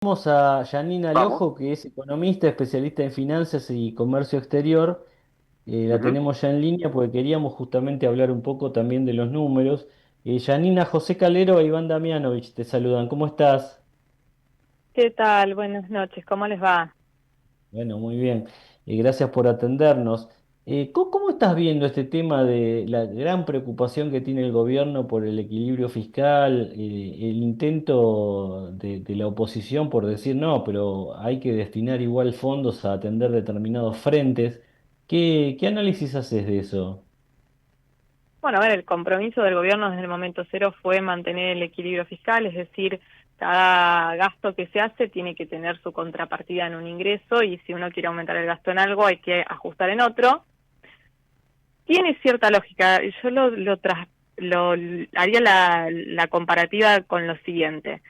Vamos a Janina Vamos. Lojo, que es economista, especialista en finanzas y comercio exterior. La Ujú. tenemos ya en línea porque queríamos justamente hablar un poco también de los números. Janina, José Calero e Iván Damianovich te saludan. ¿Cómo estás? ¿Qué tal? Buenas noches, ¿cómo les va? Bueno, muy bien. Gracias por atendernos. ¿Cómo estás viendo este tema de la gran preocupación que tiene el gobierno por el equilibrio fiscal, el intento de la oposición por decir no, pero hay que destinar igual fondos a atender determinados frentes? ¿Qué análisis haces de eso? Bueno, a ver, el compromiso del gobierno desde el momento cero fue mantener el equilibrio fiscal, es decir, cada gasto que se hace tiene que tener su contrapartida en un ingreso y si uno quiere aumentar el gasto en algo hay que ajustar en otro. Tiene cierta lógica, yo lo haría la comparativa con lo siguiente.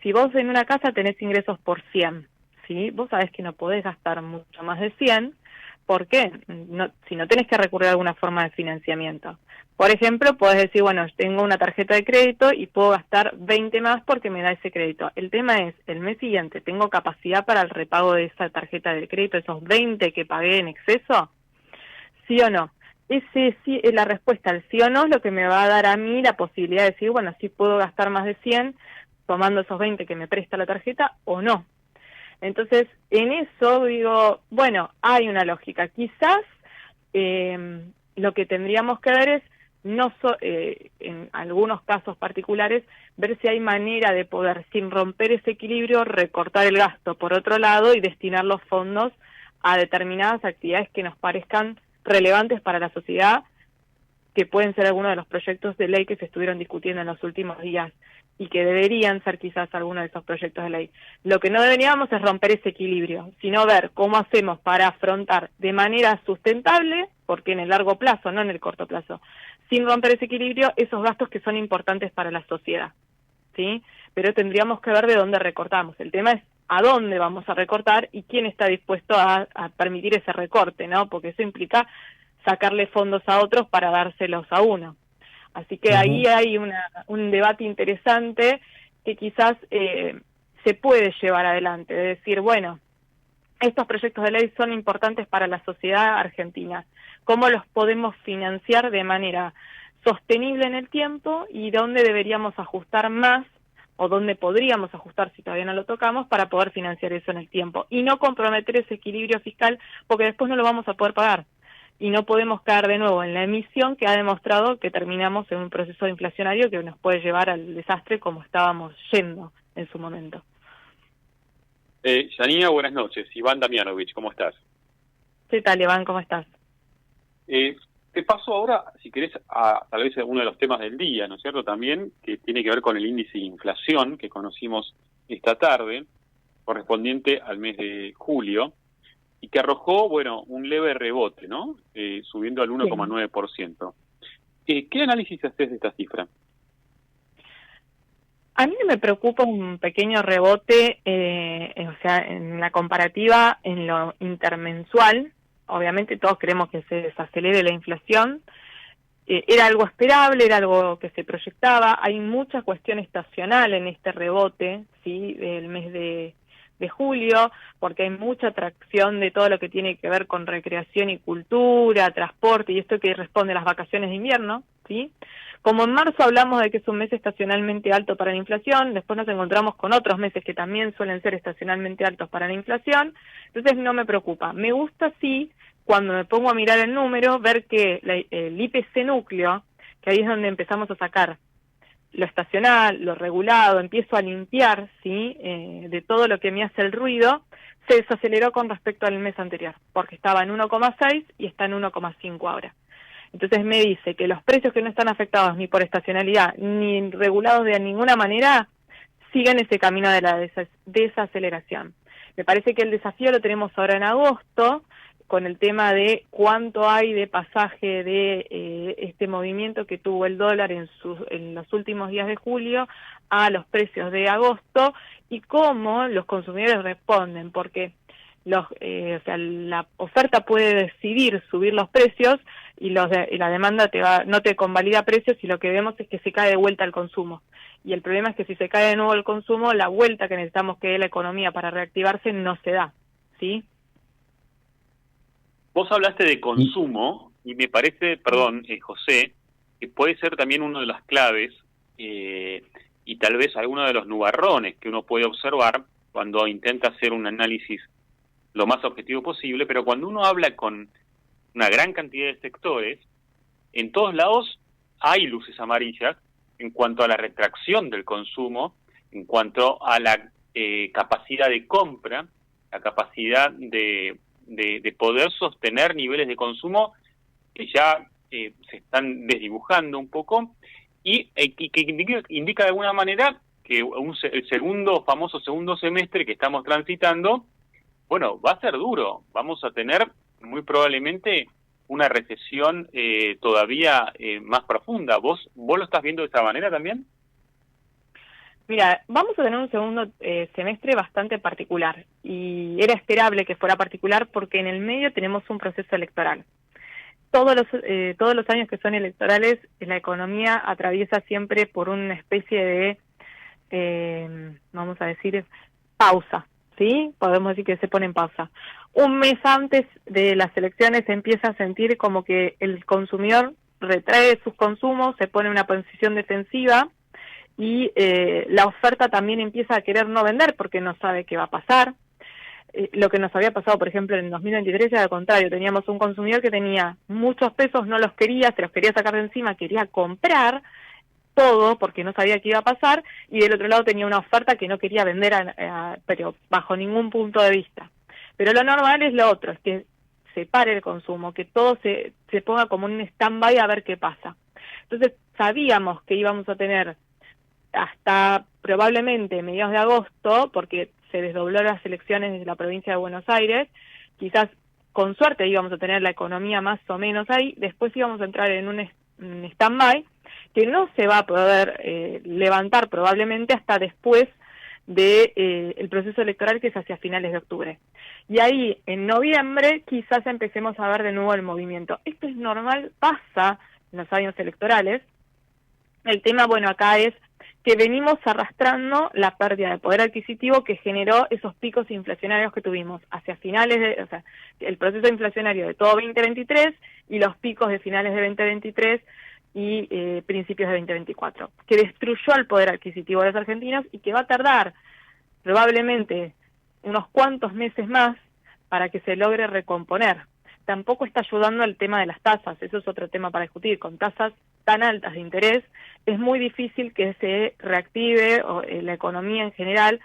Si vos en una casa tenés ingresos por 100, ¿sí? Vos sabés que no podés gastar mucho más de 100. ¿Por qué? No, si no tenés que recurrir a alguna forma de financiamiento. Por ejemplo, podés decir, bueno, tengo una tarjeta de crédito y puedo gastar 20 más porque me da ese crédito. El tema es, el mes siguiente, ¿tengo capacidad para el repago de esa tarjeta de crédito, esos 20 que pagué en exceso? ¿Sí o no? Ese sí, la respuesta al sí o no es lo que me va a dar a mí la posibilidad de decir, bueno, sí puedo gastar más de 100 tomando esos 20 que me presta la tarjeta o no. Entonces, en eso digo, bueno, hay una lógica. Quizás lo que tendríamos que ver es, en algunos casos particulares, ver si hay manera de poder, sin romper ese equilibrio, recortar el gasto por otro lado y destinar los fondos a determinadas actividades que nos parezcan relevantes para la sociedad, que pueden ser algunos de los proyectos de ley que se estuvieron discutiendo en los últimos días y que deberían ser quizás algunos de esos proyectos de ley. Lo que no deberíamos es romper ese equilibrio, sino ver cómo hacemos para afrontar de manera sustentable, porque en el largo plazo, no en el corto plazo, sin romper ese equilibrio, esos gastos que son importantes para la sociedad, ¿sí? Pero tendríamos que ver de dónde recortamos. El tema es a dónde vamos a recortar y quién está dispuesto a permitir ese recorte, ¿no? Porque eso implica sacarle fondos a otros para dárselos a uno. Así que ahí Ujú. hay un debate interesante que quizás se puede llevar adelante, de decir, bueno, estos proyectos de ley son importantes para la sociedad argentina. ¿Cómo los podemos financiar de manera sostenible en el tiempo y dónde deberíamos ajustar más o dónde podríamos ajustar si todavía no lo tocamos para poder financiar eso en el tiempo y no comprometer ese equilibrio fiscal porque después no lo vamos a poder pagar y no podemos caer de nuevo en la emisión que ha demostrado que terminamos en un proceso inflacionario que nos puede llevar al desastre como estábamos yendo en su momento. Janina, buenas noches. Iván Damianovich, ¿cómo estás? ¿Qué tal, Iván? ¿Cómo estás? Eh, Te paso ahora, si querés, a tal vez uno de los temas del día, ¿no es cierto? También, que tiene que ver con el índice de inflación que conocimos esta tarde, correspondiente al mes de julio, y que arrojó, bueno, un leve rebote, ¿no? Subiendo al Sí. 1,9%. ¿Qué análisis haces de esta cifra? A mí no me preocupa un pequeño rebote, o sea, en la comparativa, en lo intermensual. Obviamente todos queremos que se desacelere la inflación. Era algo esperable, era algo que se proyectaba. Hay mucha cuestión estacional en este rebote, ¿sí? Del mes de julio, porque hay mucha atracción de todo lo que tiene que ver con recreación y cultura, transporte y esto que responde a las vacaciones de invierno, ¿sí? Como en marzo hablamos de que es un mes estacionalmente alto para la inflación, después nos encontramos con otros meses que también suelen ser estacionalmente altos para la inflación, entonces no me preocupa. Me gusta sí, cuando me pongo a mirar el número, ver que el IPC núcleo, que ahí es donde empezamos a sacar lo estacional, lo regulado, empiezo a limpiar, ¿sí? De todo lo que me hace el ruido, se desaceleró con respecto al mes anterior, porque estaba en 1,6 y está en 1,5 ahora. Entonces me dice que los precios que no están afectados ni por estacionalidad ni regulados de ninguna manera siguen ese camino de la desaceleración. Me parece que el desafío lo tenemos ahora en agosto con el tema de cuánto hay de pasaje de este movimiento que tuvo el dólar en los últimos días de julio a los precios de agosto y cómo los consumidores responden, porque o sea, la oferta puede decidir subir los precios y y la demanda no te convalida precios, y lo que vemos es que se cae de vuelta el consumo. Y el problema es que si se cae de nuevo el consumo, la vuelta que necesitamos que dé la economía para reactivarse no se da, ¿sí? Vos hablaste de Y, consumo y me parece, perdón, José, que puede ser también una de las claves y tal vez alguno de los nubarrones que uno puede observar cuando intenta hacer un análisis lo más objetivo posible, pero cuando uno habla con una gran cantidad de sectores, en todos lados hay luces amarillas en cuanto a la retracción del consumo, en cuanto a la capacidad de compra, la capacidad de poder sostener niveles de consumo que ya se están desdibujando un poco y que indica de alguna manera que el famoso segundo semestre que estamos transitando, bueno, va a ser duro, vamos a tener muy probablemente una recesión todavía más profunda. ¿Vos lo estás viendo de esa manera también? Mira, vamos a tener un segundo semestre bastante particular, y era esperable que fuera particular porque en el medio tenemos un proceso electoral. Todos los años que son electorales, la economía atraviesa siempre por una especie de, vamos a decir, pausa, ¿sí? Podemos decir que se pone en pausa. Un mes antes de las elecciones se empieza a sentir como que el consumidor retrae sus consumos, se pone en una posición defensiva, y la oferta también empieza a querer no vender porque no sabe qué va a pasar. Lo que nos había pasado, por ejemplo, en 2023 era al contrario, teníamos un consumidor que tenía muchos pesos, no los quería, se los quería sacar de encima, quería comprar todo porque no sabía qué iba a pasar, y del otro lado tenía una oferta que no quería vender, pero bajo ningún punto de vista. Pero lo normal es lo otro, es que se pare el consumo, que todo se ponga como un stand-by a ver qué pasa. Entonces sabíamos que íbamos a tener hasta probablemente mediados de agosto, porque se desdobló las elecciones desde la provincia de Buenos Aires, quizás con suerte íbamos a tener la economía más o menos ahí, después íbamos a entrar en un stand-by que no se va a poder levantar probablemente hasta después de el proceso electoral, que es hacia finales de octubre. Y ahí, en noviembre, quizás empecemos a ver de nuevo el movimiento. Esto es normal, pasa en los años electorales. El tema, bueno, acá es que venimos arrastrando la pérdida de poder adquisitivo que generó esos picos inflacionarios que tuvimos hacia finales o sea, el proceso inflacionario de todo 2023 y los picos de finales de 2023 y principios de 2024, que destruyó el poder adquisitivo de los argentinos y que va a tardar probablemente unos cuantos meses más para que se logre recomponer. Tampoco está ayudando el tema de las tasas, eso es otro tema para discutir. Con tasas tan altas de interés es muy difícil que se reactive la economía en general.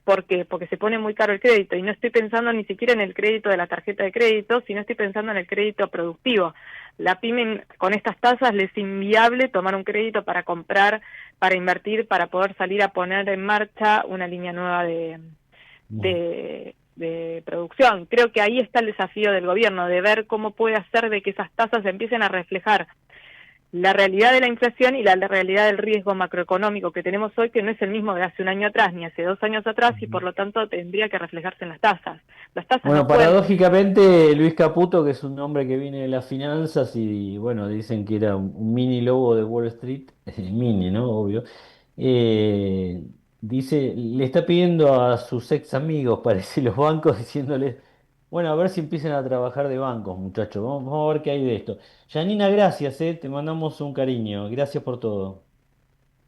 ¿Por qué? Porque se pone muy caro el crédito, y no estoy pensando ni siquiera en el crédito de la tarjeta de crédito, sino estoy pensando en el crédito productivo. La pyme con estas tasas les es inviable tomar un crédito para comprar, para invertir, para poder salir a poner en marcha una línea nueva de producción. Creo que ahí está el desafío del gobierno, de ver cómo puede hacer de que esas tasas empiecen a reflejar la realidad de la inflación y la realidad del riesgo macroeconómico que tenemos hoy, que no es el mismo de hace un año atrás ni hace 2 años atrás, y por lo tanto tendría que reflejarse en las tasas. Las tasas no bueno, pueden... paradójicamente, Luis Caputo, que es un hombre que viene de las finanzas y, bueno, dicen que era un mini lobo de Wall Street, mini, ¿no? Obvio. Dice, le está pidiendo a sus ex amigos, parece, los bancos, diciéndoles, bueno, a ver si empiezan a trabajar de bancos, muchachos, vamos a ver qué hay de esto. Janina, gracias, te mandamos un cariño, gracias por todo.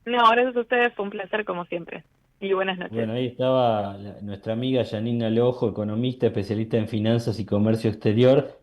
No, gracias a ustedes, fue un placer como siempre. Y buenas noches. Bueno, ahí estaba nuestra amiga Janina Lojo, economista, especialista en finanzas y comercio exterior.